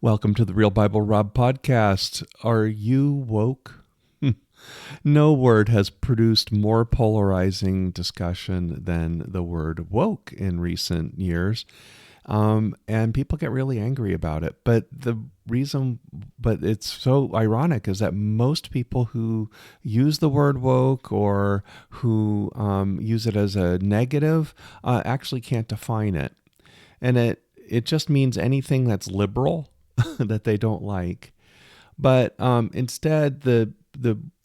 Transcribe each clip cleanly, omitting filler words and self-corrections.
Welcome to the Real Bible Rob podcast. Are you woke? No word has produced more polarizing discussion than the word woke in recent years. And people get really angry about it. But it's so ironic is that most people who use the word woke or who use it as a negative actually can't define it. And it just means anything that's liberal that they don't like. But instead, the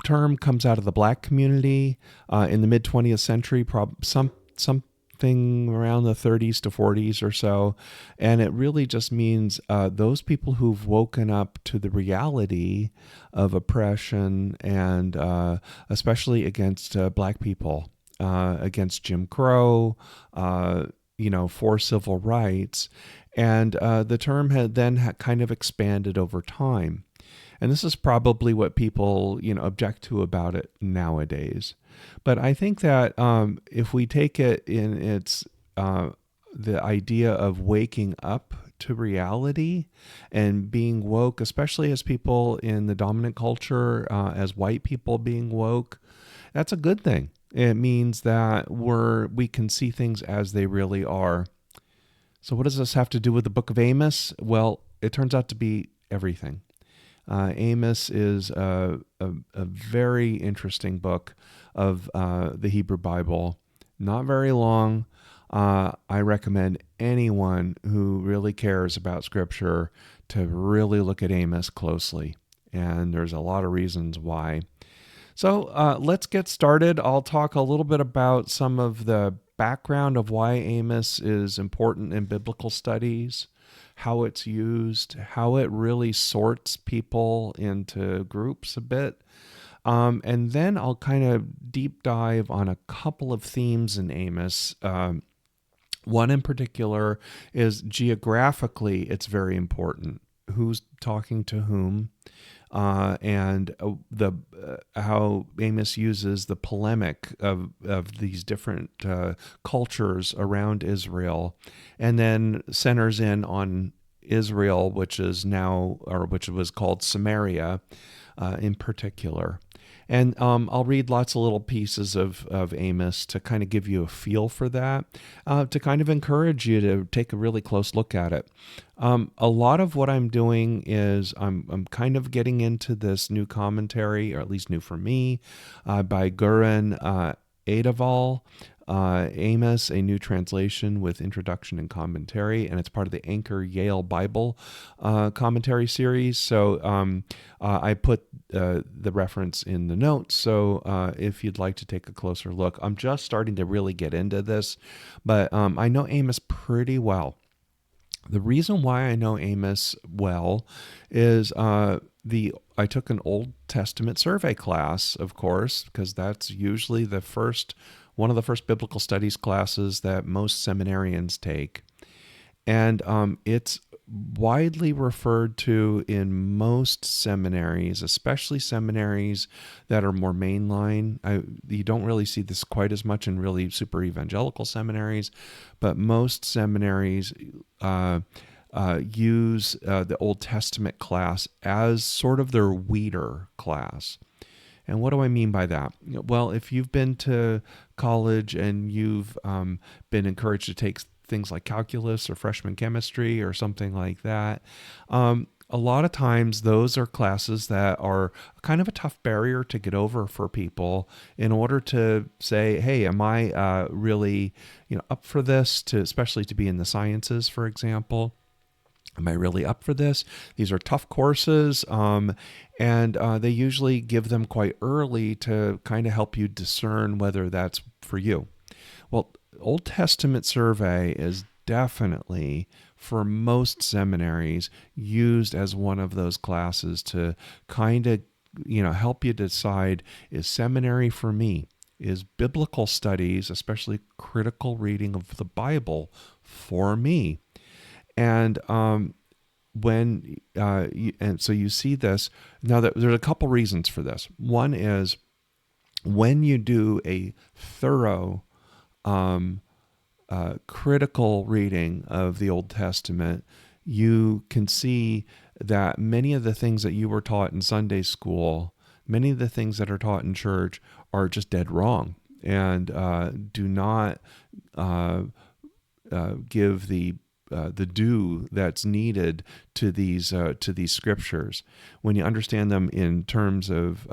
term comes out of the black community in the mid 20th century, something around the 30s to 40s or so, and it really just means those people who've woken up to the reality of oppression and especially against black people, against Jim Crow, for civil rights. And the term had then kind of expanded over time. And this is probably what people, object to about it nowadays. But I think that if we take it in its the idea of waking up to reality and being woke, especially as people in the dominant culture, as white people being woke, that's a good thing. It means that we can see things as they really are. So what does this have to do with the book of Amos? Well, it turns out to be everything. Amos is a very interesting book of the Hebrew Bible. Not very long. I recommend anyone who really cares about Scripture to really look at Amos closely. And there's a lot of reasons why. So let's get started. I'll talk a little bit about some of the background of why Amos is important in biblical studies, how it's used, how it really sorts people into groups a bit. And then I'll kind of deep dive on a couple of themes in Amos. One in particular is geographically, it's very important. Who's talking to whom? And how Amos uses the polemic of these different cultures around Israel, and then centers in on Israel, which was called Samaria, in particular. And I'll read lots of little pieces of Amos to kind of give you a feel for that, to kind of encourage you to take a really close look at it. A lot of what I'm doing is I'm kind of getting into this new commentary, or at least new for me, by Jordon Amos, a new translation with introduction and commentary, and it's part of the Anchor Yale Bible commentary series. So I put the reference in the notes. So if you'd like to take a closer look, I'm just starting to really get into this, but I know Amos pretty well. The reason why I know Amos well is I took an Old Testament survey class, of course, because that's usually one of the first biblical studies classes that most seminarians take. And it's widely referred to in most seminaries, especially seminaries that are more mainline. You don't really see this quite as much in really super evangelical seminaries, but most seminaries use the Old Testament class as sort of their weeder class. And what do I mean by that? Well, if you've been to college and you've been encouraged to take things like calculus or freshman chemistry or something like that, a lot of times those are classes that are kind of a tough barrier to get over for people in order to say, hey, am I really up for this, especially to be in the sciences, for example? Am I really up for this? These are tough courses, and they usually give them quite early to kind of help you discern whether that's for you. Well, Old Testament survey is definitely, for most seminaries, used as one of those classes to kind of, help you decide, is seminary for me? Is biblical studies, especially critical reading of the Bible, for me? And so you see this now. There's a couple reasons for this. One is when you do a thorough critical reading of the Old Testament, you can see that many of the things that you were taught in Sunday school, many of the things that are taught in church are just dead wrong, and do not give the due that's needed to these scriptures. When you understand them in terms of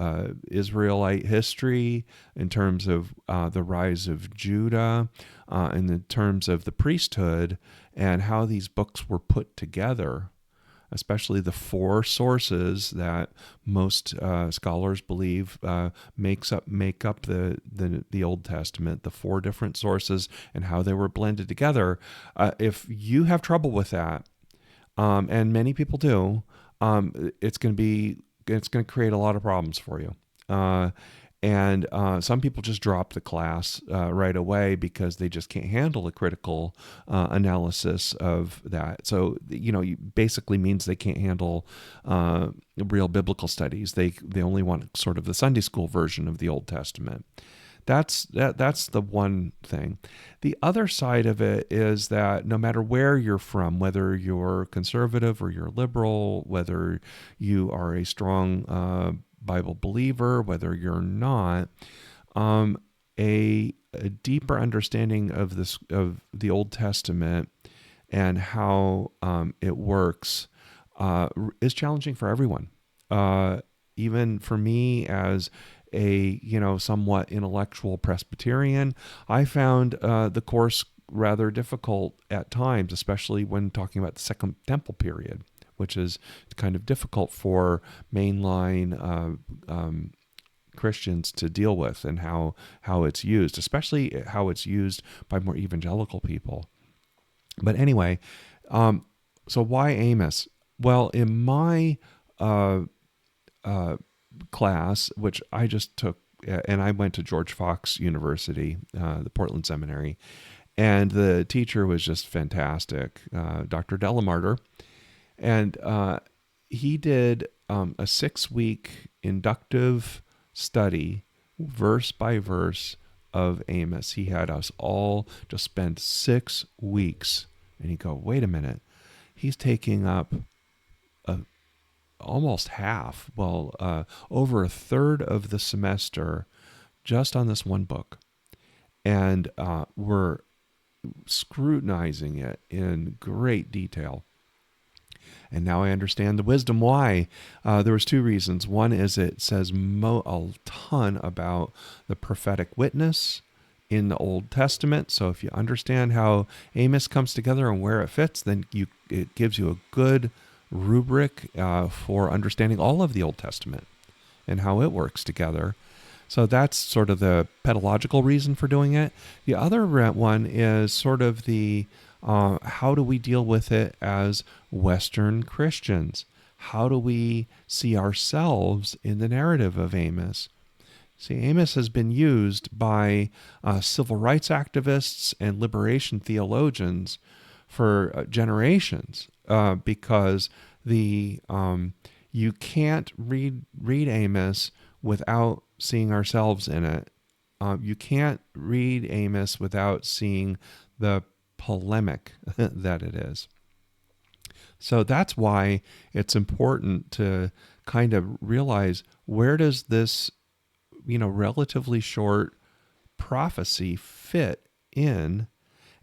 Israelite history, in terms of the rise of Judah, in terms of the priesthood, and how these books were put together, especially the four sources that most scholars believe make up the Old Testament, the four different sources and how they were blended together. If you have trouble with that, and many people do, it's going to create a lot of problems for you. And some people just drop the class right away because they just can't handle the critical analysis of that. So, it basically means they can't handle real biblical studies. They only want sort of the Sunday school version of the Old Testament. That's the one thing. The other side of it is that no matter where you're from, whether you're conservative or you're liberal, whether you are a strong Bible believer, whether you're not, a deeper understanding of the Old Testament and how it works is challenging for everyone. Even for me as a somewhat intellectual Presbyterian, I found the course rather difficult at times, especially when talking about the Second Temple period, which is kind of difficult for mainline Christians to deal with, and how it's used, especially how it's used by more evangelical people. But anyway, so why Amos? Well, in my class, which I just took, and I went to George Fox University, the Portland Seminary, and the teacher was just fantastic, Dr. Delamarter. And he did a 6-week inductive study, verse by verse, of Amos. He had us all just spend 6 weeks. And you go, wait a minute. He's taking up almost half, over a third of the semester just on this one book. And we're scrutinizing it in great detail. And now I understand the wisdom why. There was 2 reasons. One is it says a ton about the prophetic witness in the Old Testament. So if you understand how Amos comes together and where it fits, then it gives you a good rubric for understanding all of the Old Testament and how it works together. So that's sort of the pedagogical reason for doing it. The other one is sort of the how do we deal with it as Western Christians? How do we see ourselves in the narrative of Amos? See, Amos has been used by civil rights activists and liberation theologians for generations because you can't read Amos without seeing ourselves in it. You can't read Amos without seeing the polemic that it is. So that's why it's important to kind of realize, where does this, relatively short prophecy fit in,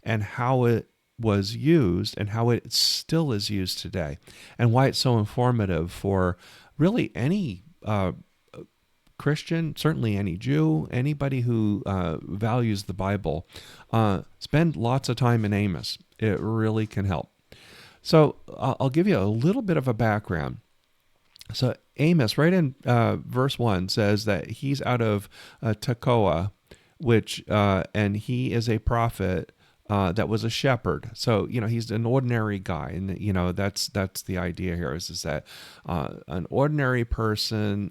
and how it was used and how it still is used today, and why it's so informative for really any Christian, certainly any Jew, anybody who values the Bible. Spend lots of time in Amos. It really can help. So I'll give you a little bit of a background. So Amos, right in verse 1, says that he's out of Tekoa, and he is a prophet that was a shepherd. So, he's an ordinary guy. And, that's the idea here is that an ordinary person,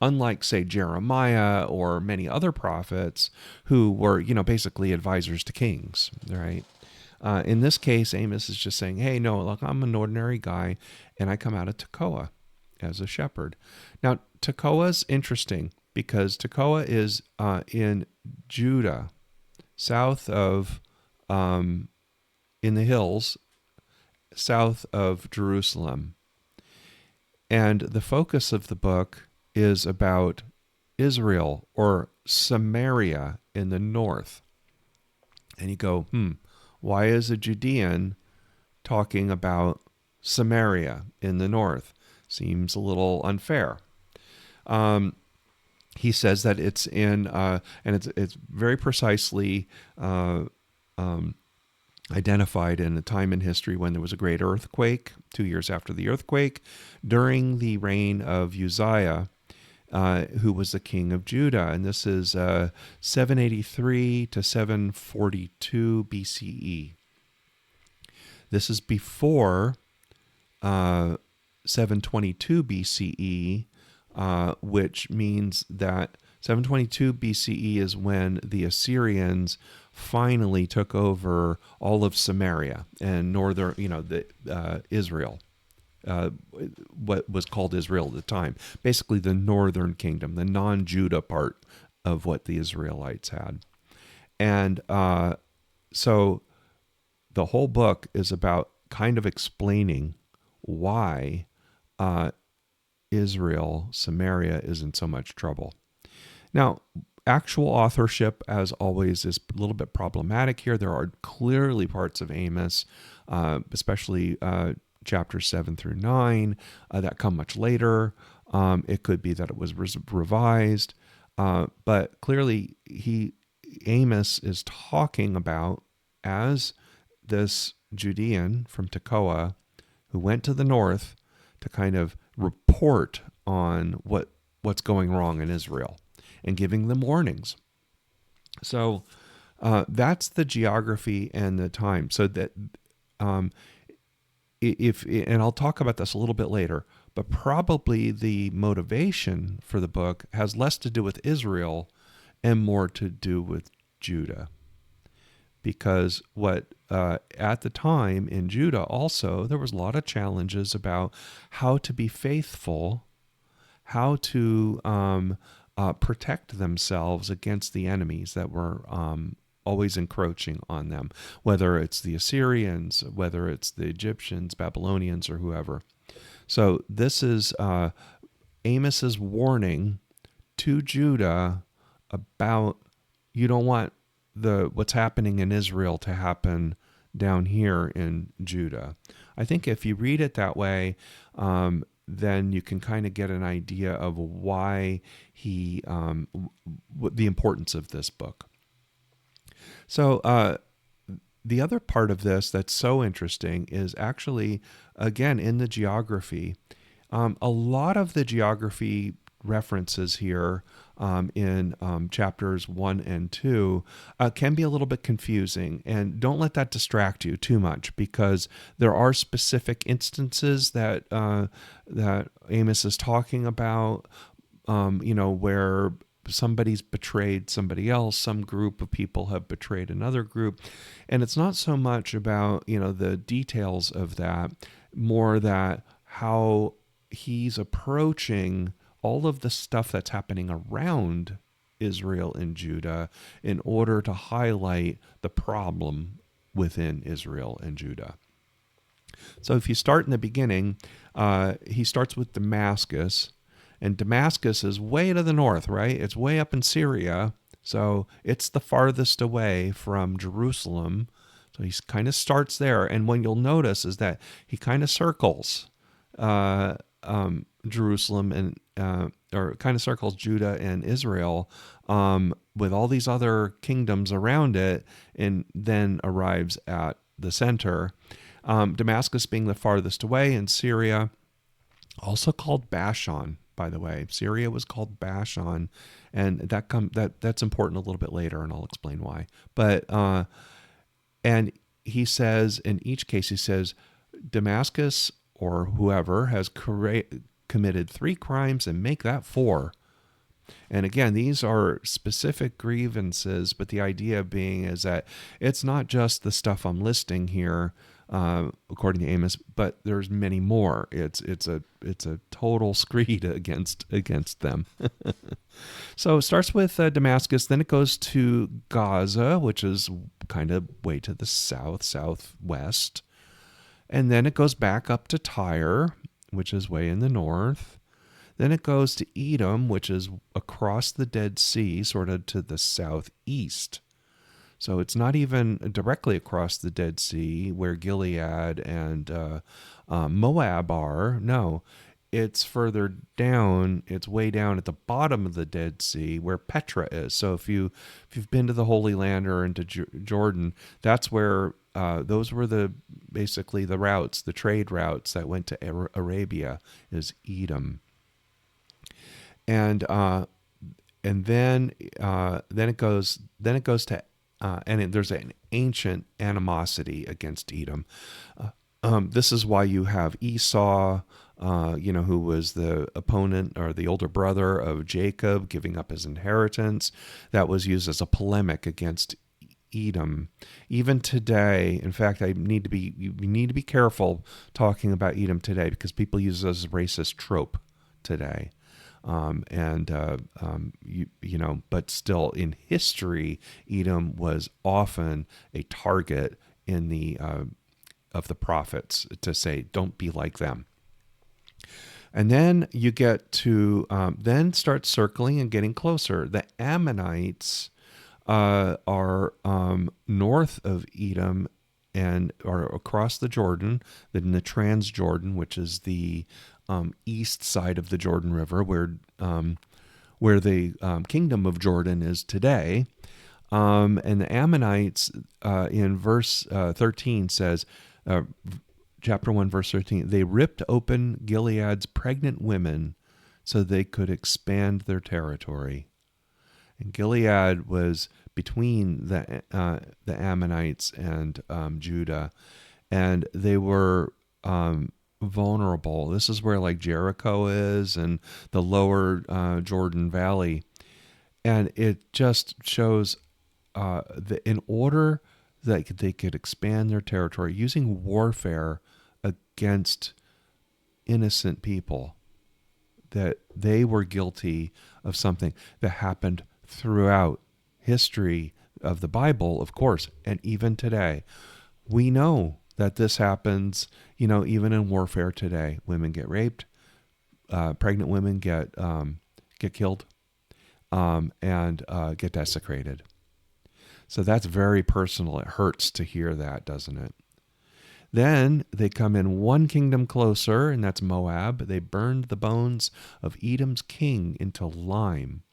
unlike, say, Jeremiah or many other prophets who were, basically advisors to kings, right? In this case, Amos is just saying, hey, no, look, I'm an ordinary guy, and I come out of Tekoa as a shepherd. Now, Tekoa's interesting because Tekoa is in Judah, south of, in the hills, south of Jerusalem. And the focus of the book is about Israel or Samaria in the north. And you go, why is a Judean talking about Samaria in the north? Seems a little unfair. He says that it's in, and it's very precisely identified in a time in history when there was a great earthquake, 2 years after the earthquake, during the reign of Uzziah, who was the king of Judah. And this is 783 to 742 BCE. This is before 722 BCE, which means that 722 BCE is when the Assyrians finally took over all of Samaria and northern, Israel, what was called Israel at the time. Basically the northern kingdom, the non-Judah part of what the Israelites had. And so the whole book is about kind of explaining why Israel, Samaria, is in so much trouble. Now, actual authorship, as always, is a little bit problematic here. There are clearly parts of Amos, especially chapters 7 through 9, that come much later. It could be that it was revised, but clearly Amos is talking about as this Judean from Tekoa who went to the north to kind of report on what's going wrong in Israel and giving them warnings. So that's the geography and the time. So that and I'll talk about this a little bit later, but probably the motivation for the book has less to do with Israel and more to do with Judah. Because at the time in Judah also, there was a lot of challenges about how to be faithful, how to protect themselves against the enemies that were always encroaching on them, whether it's the Assyrians, whether it's the Egyptians, Babylonians, or whoever. So this is Amos's warning to Judah about you don't want what's happening in Israel to happen down here in Judah. I think if you read it that way, then you can kind of get an idea of why the importance of this book. So the other part of this that's so interesting is actually, again, in the geography. A lot of the geography references here in chapters 1 and 2 can be a little bit confusing, and don't let that distract you too much, because there are specific instances that Amos is talking about, where somebody's betrayed somebody else, some group of people have betrayed another group, and it's not so much about the details of that, more that how he's approaching all of the stuff that's happening around Israel and Judah in order to highlight the problem within Israel and Judah. So if you start in the beginning, he starts with Damascus, and Damascus is way to the north, right? It's way up in Syria, so it's the farthest away from Jerusalem. So he kind of starts there, and what you'll notice is that he kind of circles Jerusalem and or kind of circles Judah and Israel with all these other kingdoms around it, and then arrives at the center. Damascus being the farthest away in Syria, also called Bashan, by the way. Syria was called Bashan, and that's important a little bit later, and I'll explain why. But and he says, in each case, he says, Damascus or whoever has committed 3 crimes and make that 4. And again, these are specific grievances, but the idea being is that it's not just the stuff I'm listing here, according to Amos, but there's many more. It's a total screed against them. So it starts with Damascus, then it goes to Gaza, which is kind of way to the southwest. And then it goes back up to Tyre, which is way in the north. Then it goes to Edom, which is across the Dead Sea, sort of to the southeast. So it's not even directly across the Dead Sea where Gilead and Moab are. No, it's further down. It's way down at the bottom of the Dead Sea where Petra is. So if you've been to the Holy Land or into Jordan, that's where those were basically the routes, the trade routes that went to Arabia, is Edom. And then it goes to there's an ancient animosity against Edom. This is why you have Esau, who was the opponent or the older brother of Jacob, giving up his inheritance. That was used as a polemic against Edom. Even today, in fact, you need to be careful talking about Edom today, because people use it as a racist trope today. But still in history, Edom was often a target in of the prophets to say, don't be like them. And then you get to, then start circling and getting closer. The Ammonites are north of Edom and are across the Jordan, in the Transjordan, which is the east side of the Jordon River, where the kingdom of Jordan is today. And the Ammonites, in verse 13 says, chapter 1, verse 13, they ripped open Gilead's pregnant women so they could expand their territory. And Gilead was between the Ammonites and Judah, and they were vulnerable. This is where like Jericho is and the lower Jordon Valley. And it just shows that in order that they could expand their territory using warfare against innocent people, that they were guilty of something that happened throughout history of the Bible, of course, and even today. We know that this happens, even in warfare today. Women get raped, pregnant women get killed, and get desecrated. So that's very personal. It hurts to hear that, doesn't it? Then they come in one kingdom closer, and that's Moab. They burned the bones of Edom's king into lime.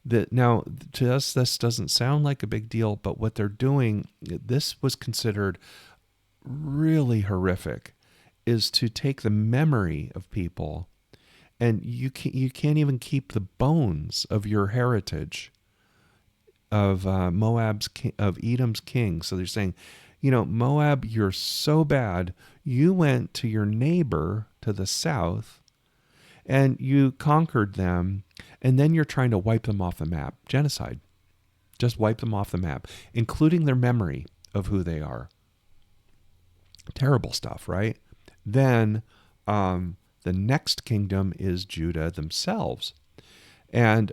Now, to us, this doesn't sound like a big deal, but what they're doing, this was considered really horrific, is to take the memory of people, and you can't even keep the bones of your heritage of of Edom's king. So they're saying, Moab, you're so bad. You went to your neighbor to the south and you conquered them, and then you're trying to wipe them off the map. Genocide. Just wipe them off the map, including their memory of who they are. Terrible stuff, right? Then the next kingdom is Judah themselves. And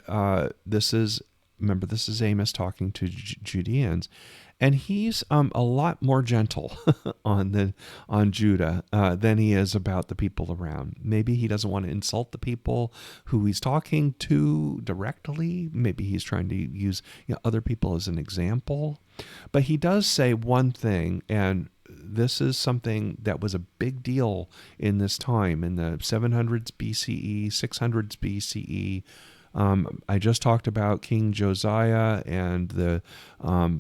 this is Amos talking to Judeans, and he's a lot more gentle on Judah than he is about the people around. Maybe he doesn't want to insult the people who he's talking to directly. Maybe he's trying to use other people as an example. But he does say one thing, and this is something that was a big deal in this time, in the 700s BCE, 600s BCE. I just talked about King Josiah and the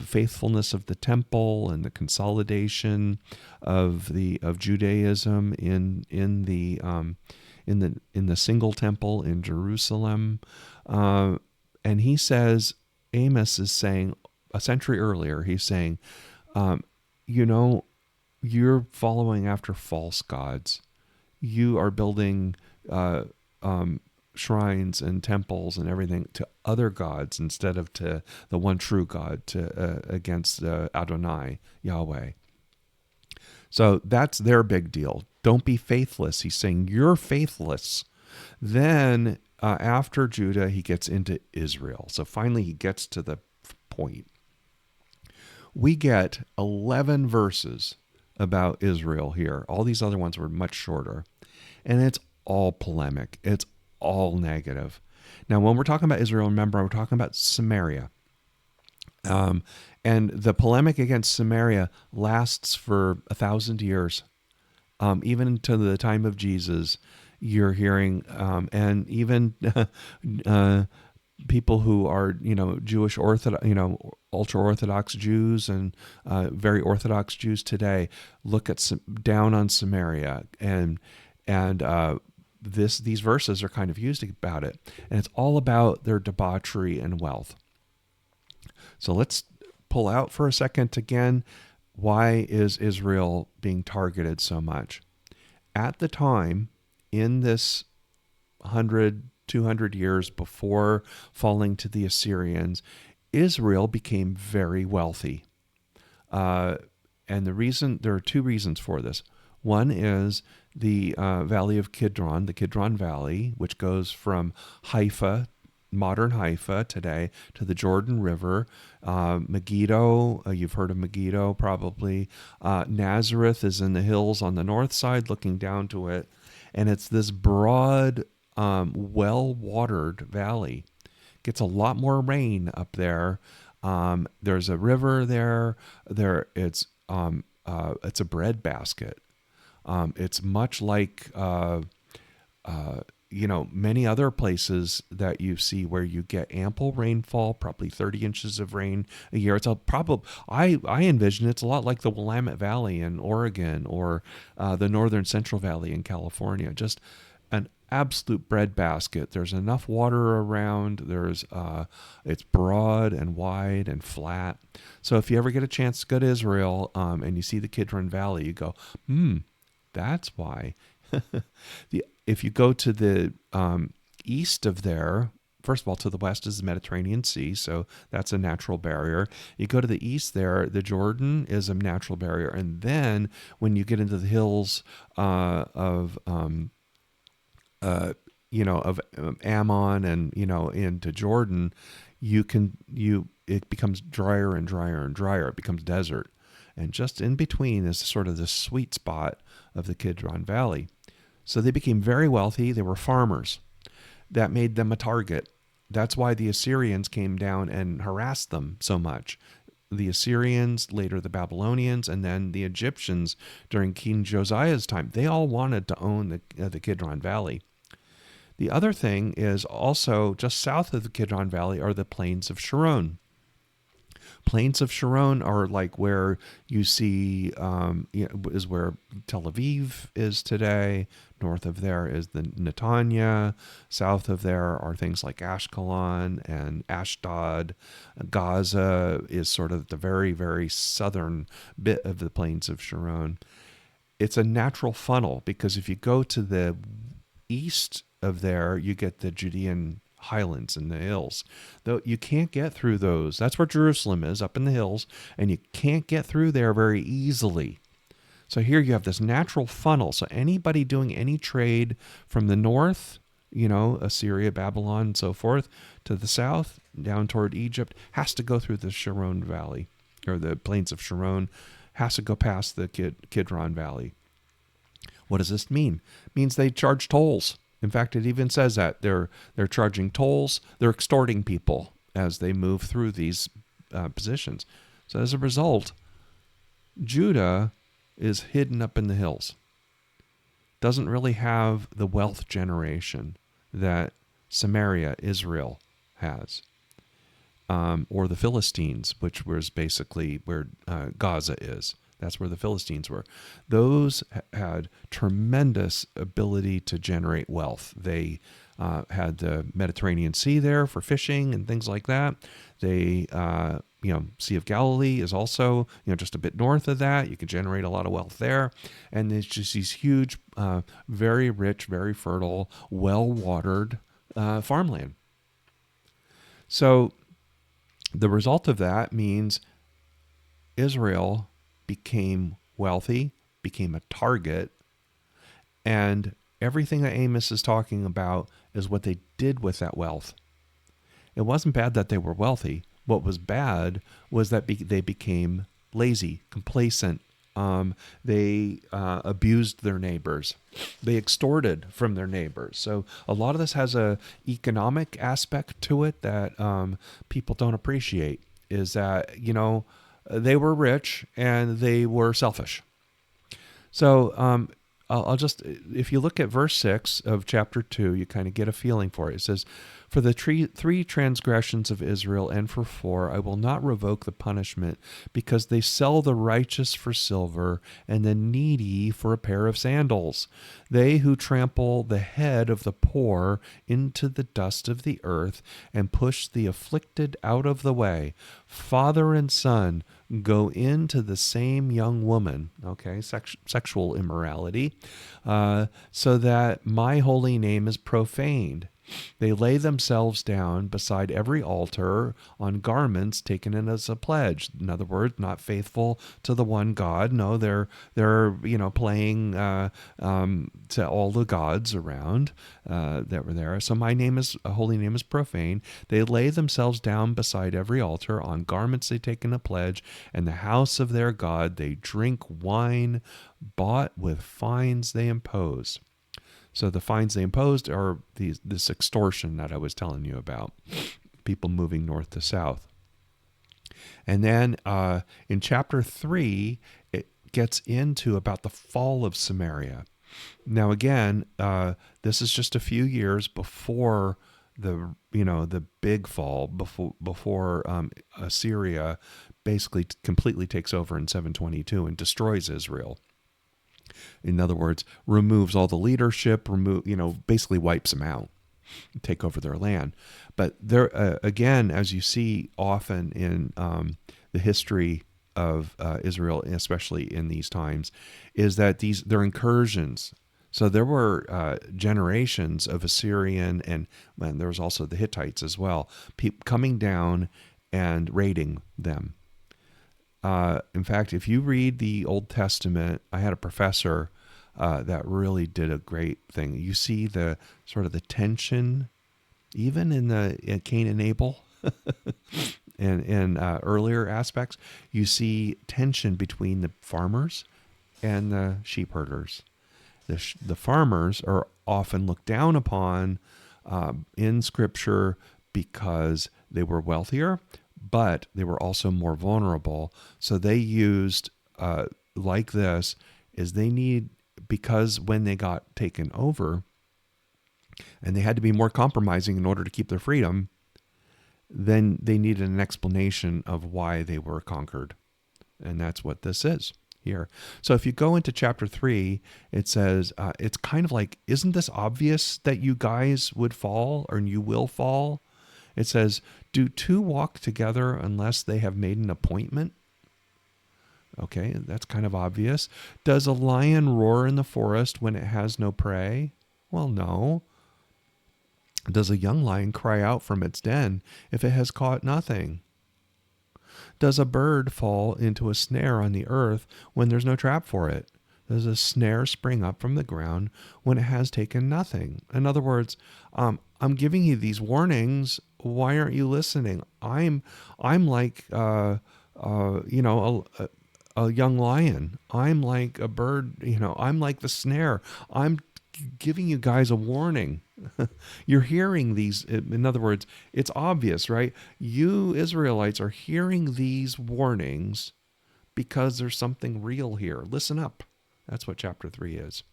faithfulness of the temple and the consolidation of Judaism in the single temple in Jerusalem. And he says, Amos is saying, a century earlier, he's saying, you're following after false gods. You are building shrines and temples and everything to other gods instead of to the one true God, against Adonai, Yahweh. So that's their big deal. Don't be faithless. He's saying you're faithless. Then after Judah, he gets into Israel. So finally he gets to the point. We get 11 verses about Israel here. All these other ones were much shorter. And it's all polemic. It's all negative. Now, when we're talking about Israel, remember, we're talking about Samaria. And the polemic against Samaria lasts for 1,000 years. Even to the time of Jesus, you're hearing, and even people who are, Jewish Orthodox, ultra Orthodox Jews and very Orthodox Jews today look at down on Samaria, and these verses are kind of used about it, and it's all about their debauchery and wealth. So let's pull out for a second again. Why is Israel being targeted so much? At the time, in this 100, 200 years before falling to the Assyrians, Israel became very wealthy. And there are two reasons for this. One is the Valley of Kidron, the Kidron Valley, which goes from Haifa, modern Haifa today, to the Jordon River. Megiddo, you've heard of Megiddo probably. Nazareth is in the hills on the north side looking down to it. And it's this broad, well-watered valley. Gets a lot more rain up there. There's a river there. It's a breadbasket. It's much like many other places that you see where you get ample rainfall, probably 30 inches of rain a year. It's I envision it's a lot like the Willamette Valley in Oregon or the Northern Central Valley in California. Just an absolute breadbasket. There's enough water around. It's broad and wide and flat. So if you ever get a chance to go to Israel and you see the Kidron Valley, you go, that's why. If you go to the east of there, first of all, to the west is the Mediterranean Sea, so that's a natural barrier. You go to the east there, the Jordan is a natural barrier. And then when you get into the hills of Ammon and, into Jordan, it becomes drier and drier and drier. It becomes desert. And just in between is sort of the sweet spot of the Kidron Valley. So they became very wealthy. They were farmers. That made them a target. That's why the Assyrians came down and harassed them so much. The Assyrians, later the Babylonians, and then the Egyptians during King Josiah's time, they all wanted to own the Kidron Valley. The other thing is also just south of the Kidron Valley are the plains of Sharon. Plains of Sharon are like where you see, is where Tel Aviv is today. North of there is the Netanya. South of there are things like Ashkelon and Ashdod. Gaza is sort of the very, very southern bit of the plains of Sharon. It's a natural funnel because if you go to the east of there, you get the Judean highlands and the hills. Though you can't get through those. That's where Jerusalem is, up in the hills, and you can't get through there very easily. So here you have this natural funnel. So anybody doing any trade from the north, Assyria, Babylon, and so forth, to the south, down toward Egypt, has to go through the Sharon Valley, or the plains of Sharon, has to go past the Kidron Valley. What does this mean? It means they charge tolls. In fact, it even says that they're charging tolls. They're extorting people as they move through these positions. So as a result, Judah is hidden up in the hills. Doesn't really have the wealth generation that Samaria, Israel, has. Or the Philistines, which was basically where Gaza is. That's where the Philistines were. Those had tremendous ability to generate wealth. They had the Mediterranean Sea there for fishing and things like that. They, Sea of Galilee is also, just a bit north of that. You could generate a lot of wealth there. And there's just these huge, very rich, very fertile, well-watered farmland. So the result of that means Israel became wealthy, became a target, and everything that Amos is talking about is what they did with that wealth. It wasn't bad that they were wealthy. What was bad was that they became lazy, complacent, They abused their neighbors. They extorted from their neighbors. So a lot of this has a economic aspect to it that people don't appreciate. Is that they were rich and they were selfish. So I'll just, if you look at verse 6 of chapter 2, you kind of get a feeling for it. It says, "For the three transgressions of Israel and for 4, I will not revoke the punishment, because they sell the righteous for silver and the needy for a pair of sandals. They who trample the head of the poor into the dust of the earth and push the afflicted out of the way. Father and son go into the same young woman," okay, sexual immorality, "so that my holy name is profaned. They lay themselves down beside every altar on garments taken in as a pledge." In other words, not faithful to the one God. No, they're playing to all the gods around that were there. "So my holy name is profane. They lay themselves down beside every altar on garments they take in a pledge, and the house of their God they drink wine bought with fines they impose." So the fines they imposed are this extortion that I was telling you about, people moving north to south. And then in chapter 3, it gets into about the fall of Samaria. Now again, this is just a few years before the big fall, before Assyria basically completely takes over in 722 and destroys Israel. In other words, removes all the leadership, basically wipes them out, take over their land. But there, again, as you see often in the history of Israel, especially in these times, is that they're incursions. So there were generations of Assyrian, and there was also the Hittites as well, coming down and raiding them. In fact, if you read the Old Testament, I had a professor that really did a great thing. You see the sort of the tension, even in Cain and Abel, and earlier aspects. You see tension between the farmers and the sheep herders. The farmers are often looked down upon in Scripture because they were wealthier, but they were also more vulnerable. So they used like this is because when they got taken over and they had to be more compromising in order to keep their freedom, then they needed an explanation of why they were conquered. And that's what this is here. So if you go into chapter 3, it says, it's kind of like, isn't this obvious that you guys would fall or you will fall? It says, "Do two walk together unless they have made an appointment?" Okay, that's kind of obvious. "Does a lion roar in the forest when it has no prey?" Well, no. "Does a young lion cry out from its den if it has caught nothing?" "Does a bird fall into a snare on the earth when there's no trap for it? Does a snare spring up from the ground when it has taken nothing?" In other words, I'm giving you these warnings. Why aren't you listening? I'm like a young lion. I'm like a bird. I'm like the snare. I'm giving you guys a warning. You're hearing these. In other words, it's obvious, right? You Israelites are hearing these warnings because there's something real here. Listen up. That's what chapter 3 is.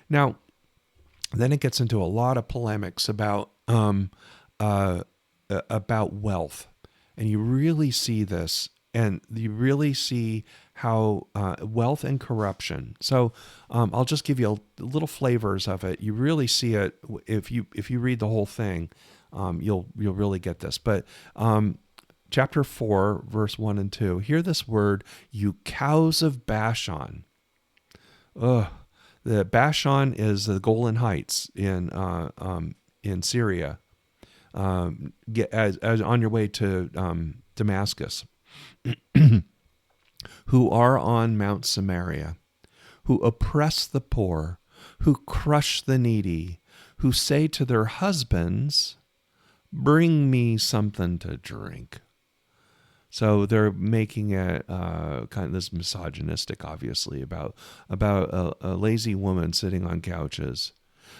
Now, then it gets into a lot of polemics about wealth, and you really see this, and you really see how wealth and corruption. So I'll just give you little flavors of it. You really see it if you read the whole thing. You'll really get this. But chapter 4, verse 1 and 2. "Hear this word, you cows of Bashan." The Bashan is the Golan Heights in Syria. As on your way to Damascus, "who are on Mount Samaria, who oppress the poor, who crush the needy, who say to their husbands, 'Bring me something to drink.' So they're making it kind of this misogynistic, obviously, about a lazy woman sitting on couches.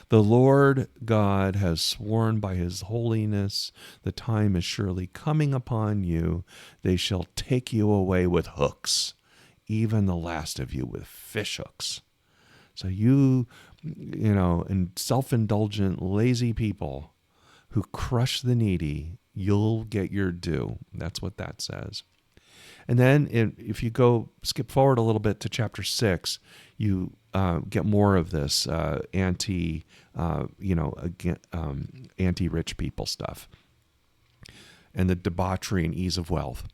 The Lord God has sworn by his holiness, the time is surely coming upon you. They shall take you away with hooks, even the last of you with fish hooks. So and self-indulgent, lazy people who crush the needy, you'll get your due. That's what that says. And then if you skip forward a little bit to chapter 6, you get more of this anti-rich people stuff and the debauchery and ease of wealth.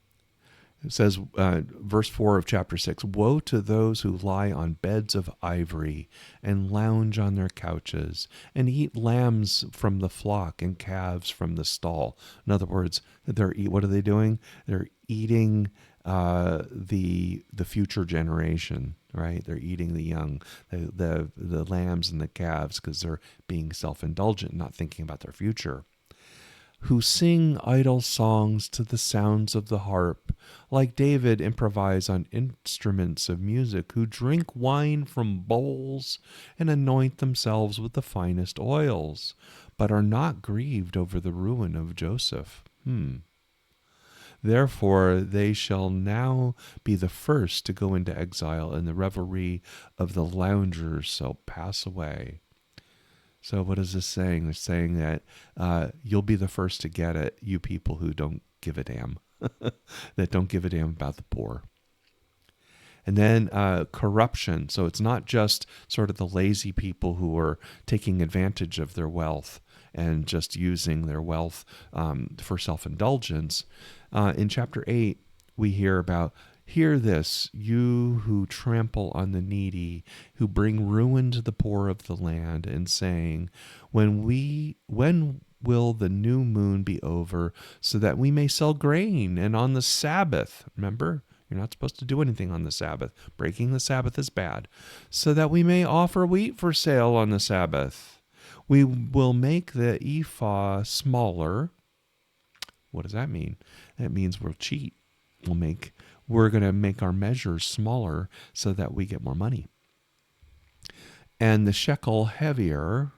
It says, verse 4 of chapter 6, woe to those who lie on beds of ivory and lounge on their couches and eat lambs from the flock and calves from the stall. In other words, what are they doing? They're eating the future generation, right? They're eating the young, the lambs and the calves, because they're being self-indulgent, not thinking about their future. Who sing idle songs to the sounds of the harp, like David improvise on instruments of music, who drink wine from bowls and anoint themselves with the finest oils, but are not grieved over the ruin of Joseph. Therefore they shall now be the first to go into exile, and the revelry of the loungers shall pass away. So what is this saying? It's saying that you'll be the first to get it, you people who don't give a damn, that don't give a damn about the poor. And then corruption. So it's not just sort of the lazy people who are taking advantage of their wealth and just using their wealth for self-indulgence. In chapter 8, we hear about, hear this, you who trample on the needy, who bring ruin to the poor of the land, and saying, when will the new moon be over, so that we may sell grain, and on the Sabbath, remember, you're not supposed to do anything on the Sabbath. Breaking the Sabbath is bad. So that we may offer wheat for sale on the Sabbath. We will make the ephah smaller. What does that mean? That means we'll cheat. We're going to make our measures smaller so that we get more money. And the shekel heavier,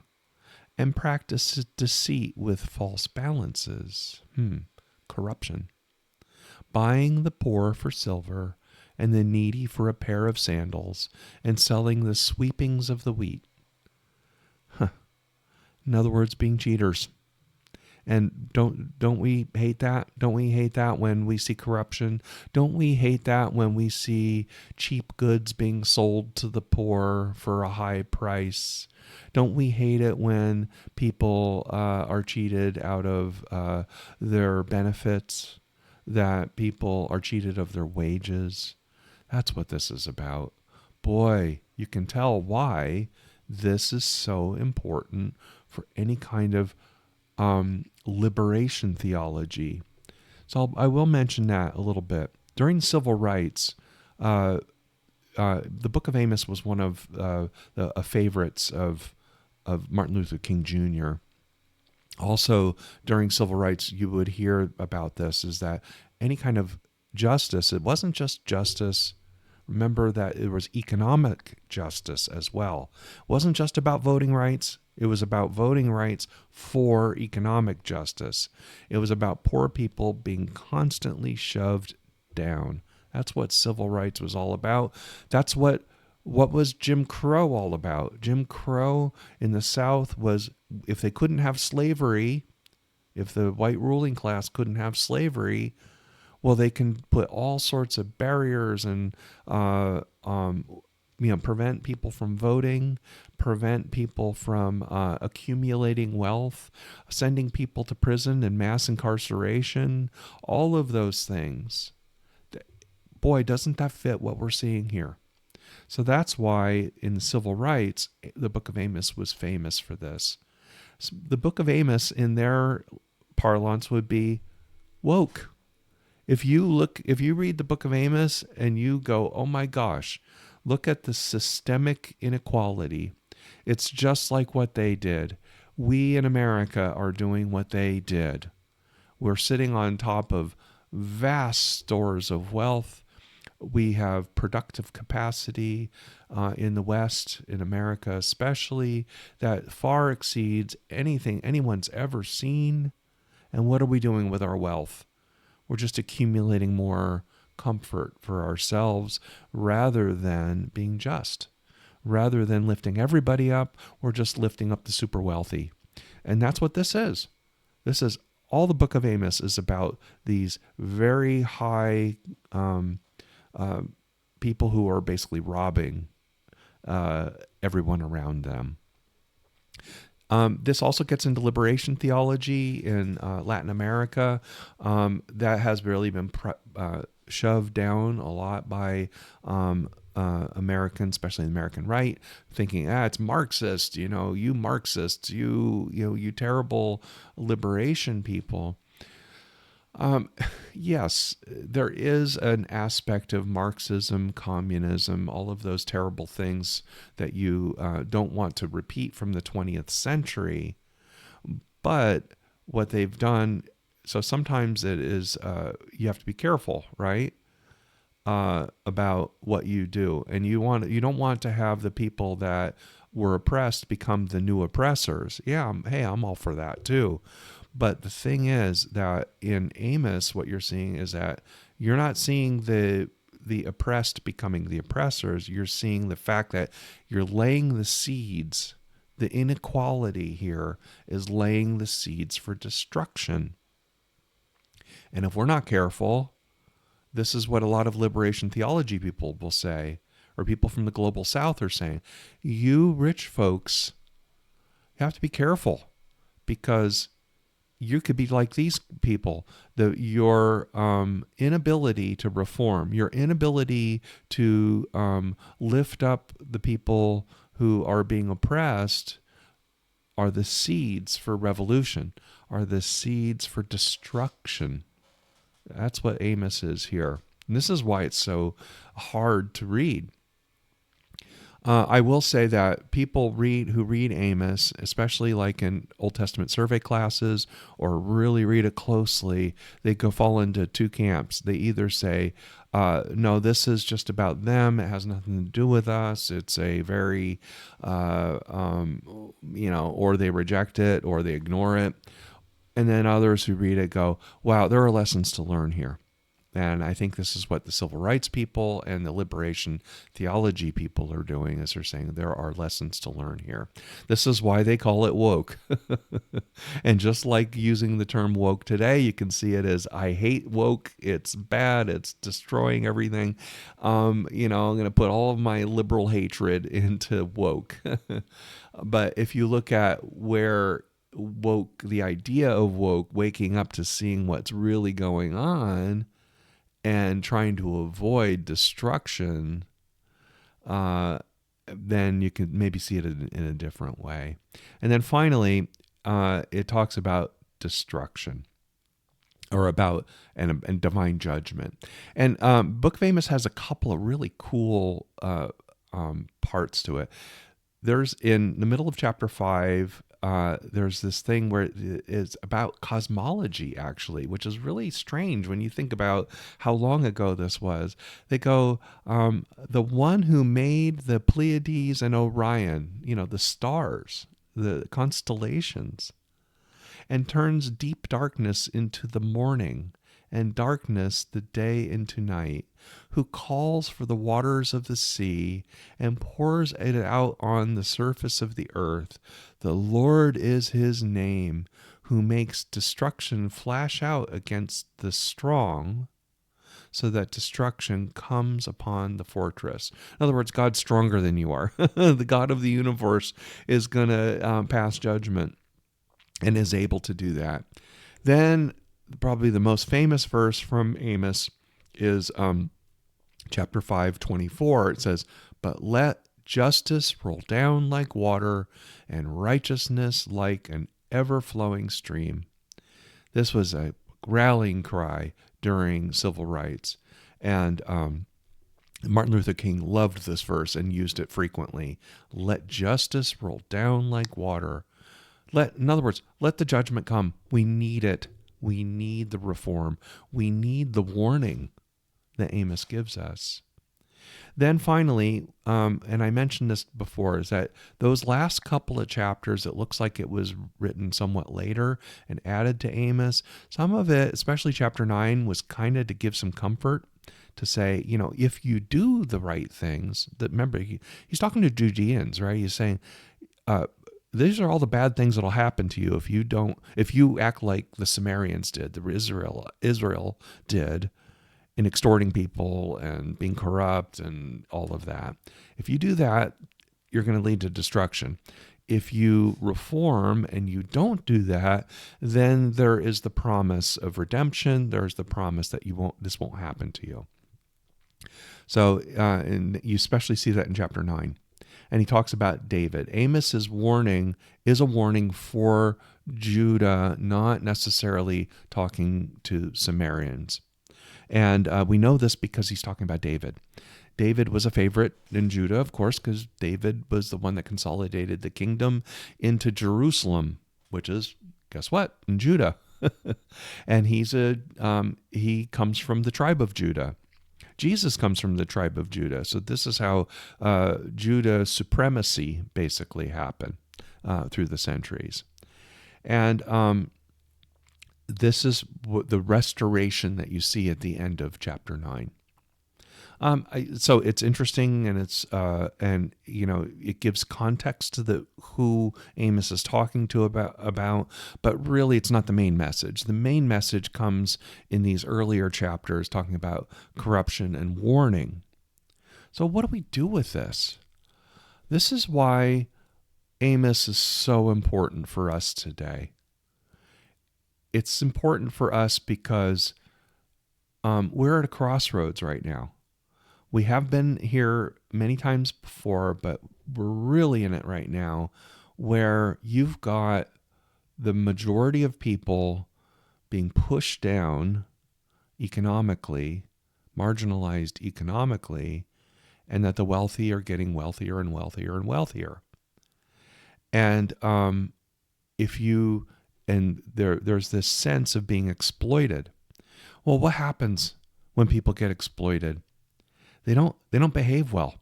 and practice deceit with false balances. Corruption. Buying the poor for silver and the needy for a pair of sandals, and selling the sweepings of the wheat. In other words, being cheaters. And don't we hate that? Don't we hate that when we see corruption? Don't we hate that when we see cheap goods being sold to the poor for a high price? Don't we hate it when people are cheated out of their benefits, that people are cheated of their wages? That's what this is about. Boy, you can tell why this is so important for any kind of liberation theology. So I will mention that a little bit. During civil rights, the book of Amos was one of the favorites of Martin Luther King Jr. Also, during civil rights, you would hear about this, is that any kind of justice, it wasn't just justice. Remember that it was economic justice as well. It wasn't just about voting rights. It was about voting rights for economic justice. It was about poor people being constantly shoved down. That's what civil rights was all about. That's what was Jim Crow all about. Jim Crow in the South was, if they couldn't have slavery, if the white ruling class couldn't have slavery, well, they can put all sorts of barriers and prevent people from voting, prevent people from accumulating wealth, sending people to prison and mass incarceration, all of those things. Boy, doesn't that fit what we're seeing here? So that's why in civil rights, the book of Amos was famous for this. The book of Amos, in their parlance, would be woke. If you read the book of Amos and you go, oh my gosh, look at the systemic inequality. It's just like what they did. We in America are doing what they did. We're sitting on top of vast stores of wealth. We have productive capacity in the West, in America especially, that far exceeds anything anyone's ever seen. And what are we doing with our wealth? We're just accumulating more comfort for ourselves rather than being just. Rather than lifting everybody up, we're just lifting up the super wealthy. And that's what this is. This is all the book of Amos is about these very high people who are basically robbing everyone around them. This also gets into liberation theology in Latin America. That has really been shoved down a lot by Americans, especially the American right, thinking, it's Marxist, you Marxists, you terrible liberation people. Yes, there is an aspect of Marxism, communism, all of those terrible things that you don't want to repeat from the 20th century. But what they've done, so sometimes it is, you have to be careful, right? About what you do. And you don't want to have the people that were oppressed become the new oppressors. Yeah, hey, I'm all for that too. But the thing is that in Amos, what you're seeing is that you're not seeing the oppressed becoming the oppressors. You're seeing the fact that you're laying the seeds. The inequality here is laying the seeds for destruction. And if we're not careful, this is what a lot of liberation theology people will say, or people from the global south are saying. You rich folks, you have to be careful because you could be like these people. Your inability to reform, your inability to lift up the people who are being oppressed are the seeds for revolution, are the seeds for destruction. That's what Amos is here. And this is why it's so hard to read. I will say that people who read Amos, especially like in Old Testament survey classes or really read it closely, they fall into two camps. They either say, no, this is just about them. It has nothing to do with us. It's a very, or they reject it or they ignore it. And then others who read it go, wow, there are lessons to learn here. And I think this is what the civil rights people and the liberation theology people are doing, is they're saying there are lessons to learn here. This is why they call it woke. And just like using the term woke today, you can see it as, I hate woke. It's bad. It's destroying everything. I'm going to put all of my liberal hatred into woke. But if you look at where woke, the idea of woke, waking up to seeing what's really going on, and trying to avoid destruction, then you could maybe see it in a different way. And then finally, it talks about destruction, or about and divine judgment. And Book of Amos has a couple of really cool parts to it. There's in the middle of chapter 5, there's this thing where it is about cosmology, actually, which is really strange when you think about how long ago this was. They go, the one who made the Pleiades and Orion, the stars, the constellations, and turns deep darkness into the morning, and darkness the day into night, who calls for the waters of the sea and pours it out on the surface of the earth. The Lord is his name, who makes destruction flash out against the strong, so that destruction comes upon the fortress. In other words, God's stronger than you are. The God of the universe is going to pass judgment and is able to do that. Then probably the most famous verse from Amos is chapter 5:24. It says, "But let justice roll down like water and righteousness like an ever-flowing stream." This was a rallying cry during civil rights. And Martin Luther King loved this verse and used it frequently. Let justice roll down like water. In other words, let the judgment come. We need it. We need the reform. We need the warning that Amos gives us. Then finally, and I mentioned this before, is that those last couple of chapters, it looks like it was written somewhat later and added to Amos. Some of it, especially chapter 9, was kind of to give some comfort, to say, if you do the right things, that remember, he's talking to Judeans, right? He's saying, these are all the bad things that'll happen to you if you act like the Sumerians did, the Israel did, in extorting people and being corrupt and all of that. If you do that, you're going to lead to destruction. If you reform and you don't do that, then there is the promise of redemption. There's the promise that this won't happen to you. So, and you especially see that in chapter 9. And he talks about David. Amos's warning is a warning for Judah, not necessarily talking to Sumerians. And we know this because he's talking about David. David was a favorite in Judah, of course, because David was the one that consolidated the kingdom into Jerusalem, which is, guess what, in Judah. And he comes from the tribe of Judah. Jesus comes from the tribe of Judah. So this is how Judah's supremacy basically happened through the centuries. And this is the restoration that you see at the end of chapter 9. So it's interesting, and it gives context to who Amos is talking to about, but really it's not the main message. The main message comes in these earlier chapters, talking about corruption and warning. So what do we do with this? This is why Amos is so important for us today. It's important for us because we're at a crossroads right now. We have been here many times before, but we're really in it right now, where you've got the majority of people being pushed down economically, marginalized economically, and that the wealthy are getting wealthier and wealthier and wealthier. And there's this sense of being exploited. Well, what happens when people get exploited? They don't behave well.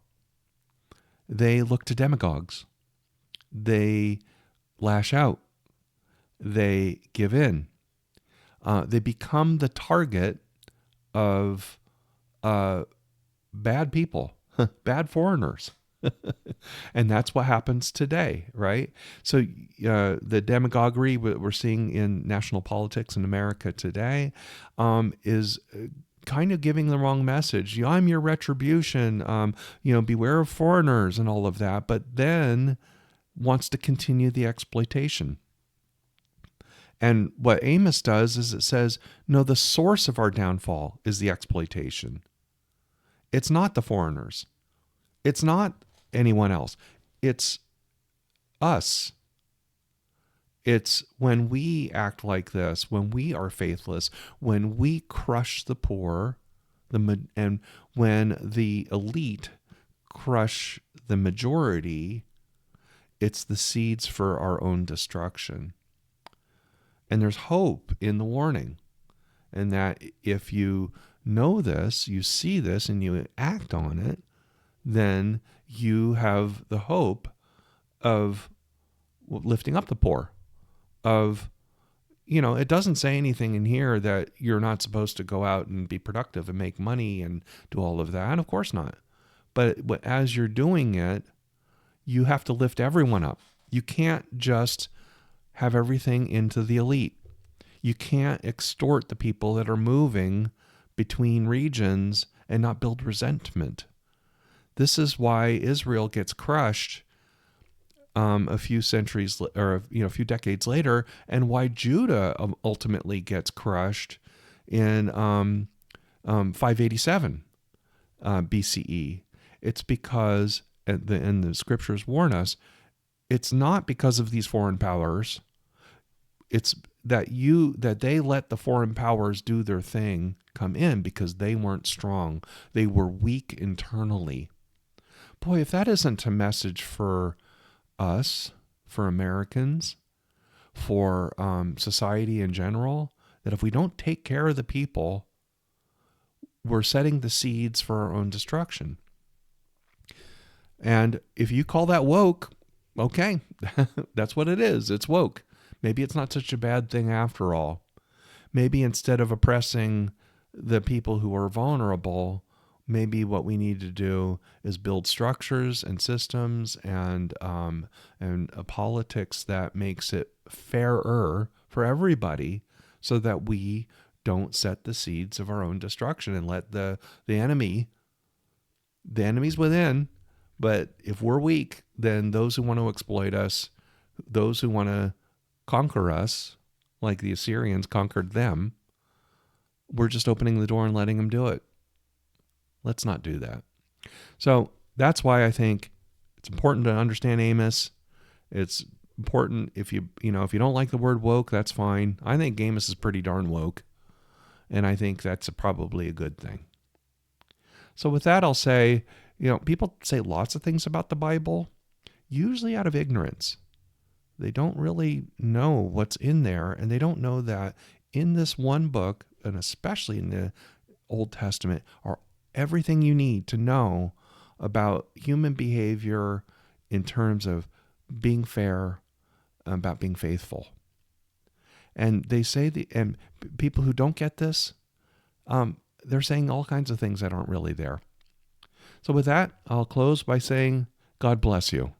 They look to demagogues. They lash out. They give in. They become the target of bad people, bad foreigners. And that's what happens today, right? So the demagoguery we're seeing in national politics in America today is kind of giving the wrong message. I'm your retribution, beware of foreigners and all of that, but then wants to continue the exploitation. And what Amos does is it says, no, the source of our downfall is the exploitation. It's not the foreigners. It's not anyone else. It's us. It's when we act like this, when we are faithless, when we crush the poor, and when the elite crush the majority, it's the seeds for our own destruction. And there's hope in the warning. And that if you know this, you see this, and you act on it, then you have the hope of lifting up the poor. It doesn't say anything in here that you're not supposed to go out and be productive and make money and do all of that. Of course not. But as you're doing it, you have to lift everyone up. You can't just have everything into the elite. You can't extort the people that are moving between regions and not build resentment. This is why Israel gets crushed a few centuries or a few decades later, and why Judah ultimately gets crushed in 587 BCE. It's because, and the scriptures warn us, it's not because of these foreign powers. It's that they let the foreign powers do their thing, come in, because they weren't strong. They were weak internally. Boy, if that isn't a message for us, for Americans, for society in general, that if we don't take care of the people, we're setting the seeds for our own destruction. And if you call that woke, okay, that's what it is. It's woke. Maybe it's not such a bad thing after all. Maybe instead of oppressing the people who are vulnerable, maybe what we need to do is build structures and systems and a politics that makes it fairer for everybody, so that we don't set the seeds of our own destruction and let the enemy's within. But if we're weak, then those who want to exploit us, those who want to conquer us, like the Assyrians conquered them, we're just opening the door and letting them do it. Let's not do that. So that's why I think it's important to understand Amos. It's important if you don't like the word woke, that's fine. I think Amos is pretty darn woke, and I think that's probably a good thing. So with that, I'll say, people say lots of things about the Bible, usually out of ignorance. They don't really know what's in there, and they don't know that in this one book, and especially in the Old Testament, are everything you need to know about human behavior in terms of being fair, about being faithful. And they say and people who don't get this, they're saying all kinds of things that aren't really there. So with that, I'll close by saying, God bless you.